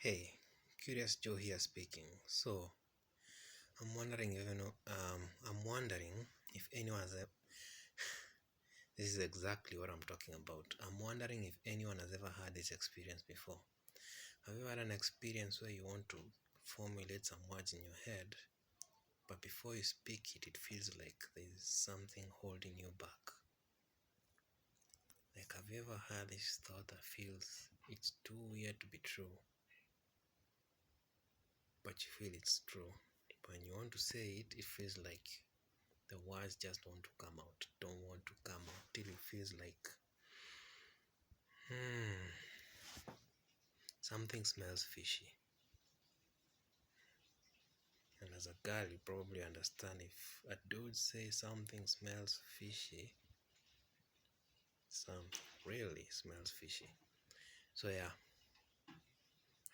Hey, Curious Joe here speaking. I'm wondering if I'm wondering if anyone has a, this is exactly what I'm talking about. I'm wondering if anyone has ever had this experience before. Have you had an experience where you want to formulate some words in your head, but before you speak it, it feels like there's something holding you back? Like, have you ever had this thought that feels it's too weird to be true, but you feel it's true? When you want to say it, it feels like the words just want to come out, don't want to come out till it feels like something smells fishy. And as a girl, you probably understand if a dude says something smells fishy, something really smells fishy. So yeah,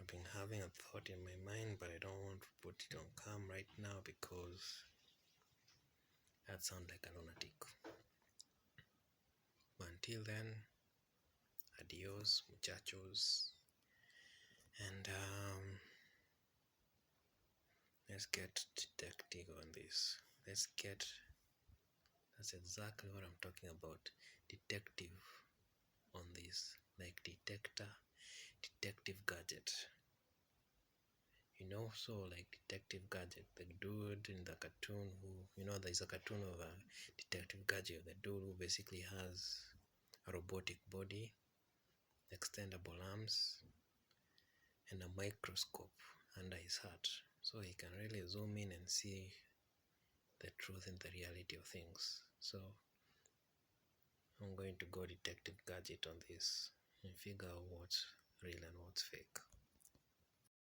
I've been having a thought in my mind, but I don't want to put it on cam right now because that sounds like a lunatic. But until then, adios muchachos, and let's get detective on this. That's exactly what I'm talking about. Detective on this. Like detective gadget. So like Detective Gadget, the dude in the cartoon there's a cartoon of a Detective Gadget, the dude who basically has a robotic body, extendable arms, and a microscope under his hat. So he can really zoom in and see the truth and the reality of things. So I'm going to go Detective Gadget on this and figure out what's real and what's fake.